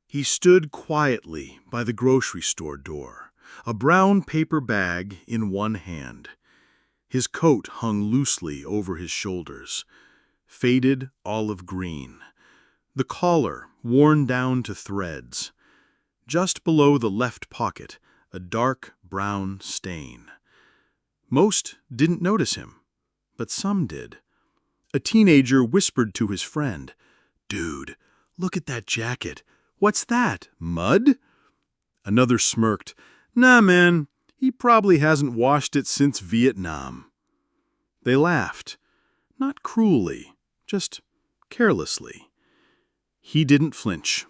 He stood quietly by the grocery store door, a brown paper bag in one hand. His coat hung loosely over his shoulders, faded olive green, the collar worn down to threads. Just below the left pocket, a dark brown stain. Most didn't notice him, but some did. A teenager whispered to his friend, "Dude, look at that jacket. What's that, mud?" Another smirked, "Nah, man, he probably hasn't washed it since Vietnam." They laughed, not cruelly, just carelessly. He didn't flinch,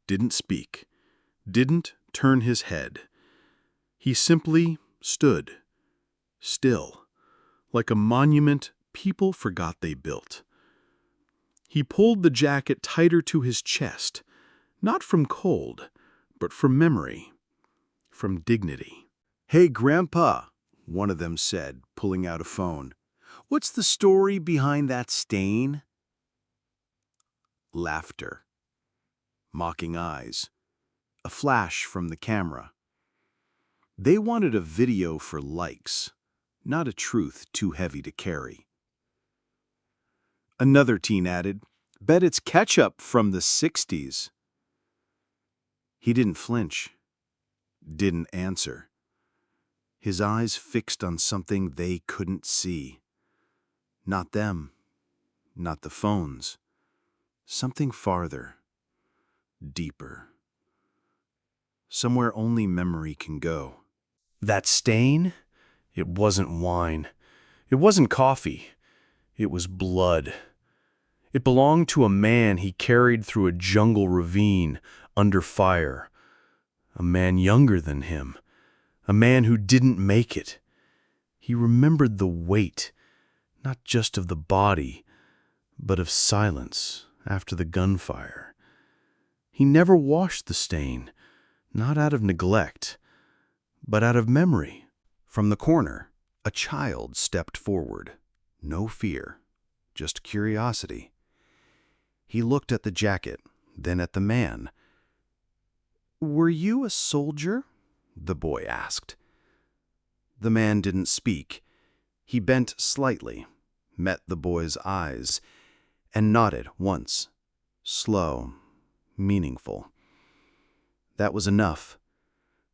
didn't speak, didn't turn his head. He simply stood, still, like a monument people forgot they built. He pulled the jacket tighter to his chest, not from cold, but from memory, from dignity. "Hey, Grandpa," one of them said, pulling out a phone. "What's the story behind that stain?" Laughter. Mocking eyes. A flash from the camera. They wanted a video for likes, not a truth too heavy to carry. Another teen added, "Bet it's ketchup from the '60s. He didn't flinch, didn't answer. His eyes fixed on something they couldn't see. Not them, not the phones. Something farther, deeper. Somewhere only memory can go. That stain? It wasn't wine. It wasn't coffee. It was blood. It belonged to a man he carried through a jungle ravine, under fire. A man younger than him. A man who didn't make it. He remembered the weight, not just of the body, but of silence after the gunfire. He never washed the stain, not out of neglect, but out of memory. From the corner, a child stepped forward. No fear, just curiosity. He looked at the jacket, then at the man. "Were you a soldier?" the boy asked. The man didn't speak. He bent slightly, met the boy's eyes, and nodded once. Slow, meaningful. That was enough.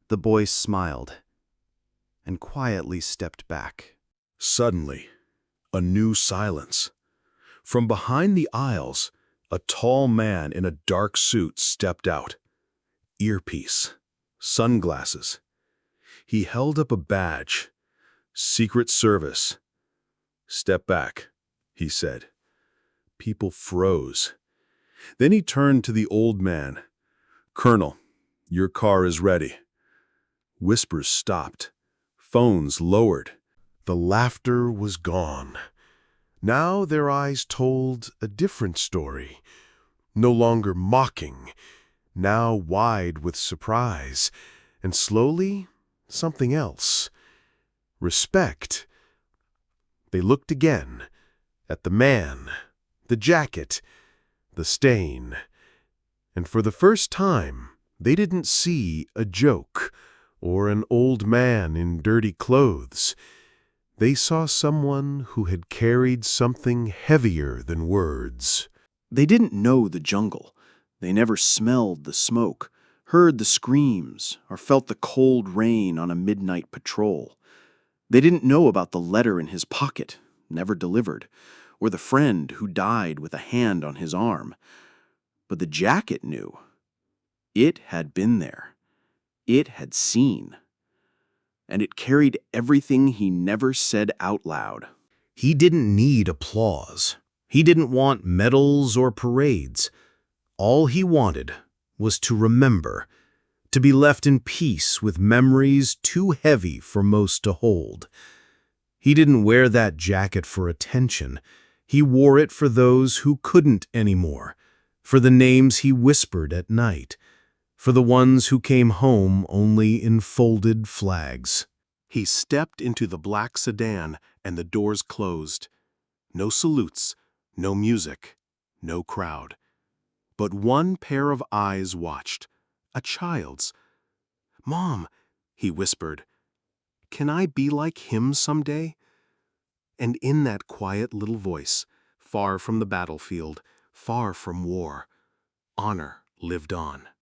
The boy smiled and quietly stepped back. Suddenly, a new silence. From behind the aisles, a tall man in a dark suit stepped out. Earpiece, sunglasses. He held up a badge. Secret Service. "Step back," he said. People froze. Then he turned to the old man. "Colonel, your car is ready." Whispers stopped. Phones lowered. The laughter was gone. Now their eyes told a different story. No longer mocking, now wide with surprise, and slowly something else. Respect. They looked again at the man, the jacket, the stain. And for the first time, they didn't see a joke or an old man in dirty clothes. They saw someone who had carried something heavier than words. They didn't know the jungle. They never smelled the smoke, heard the screams, or felt the cold rain on a midnight patrol. They didn't know about the letter in his pocket, never delivered, or the friend who died with a hand on his arm. But the jacket knew. It had been there. It had seen. And it carried everything he never said out loud. He didn't need applause. He didn't want medals or parades. All he wanted was to remember, to be left in peace with memories too heavy for most to hold. He didn't wear that jacket for attention. He wore it for those who couldn't anymore, for the names he whispered at night, for the ones who came home only in folded flags. He stepped into the black sedan and the doors closed. No salutes, no music, no crowd. But one pair of eyes watched, a child's. "Mom," he whispered, "can I be like him someday?" And in that quiet little voice, far from the battlefield, far from war, honor lived on.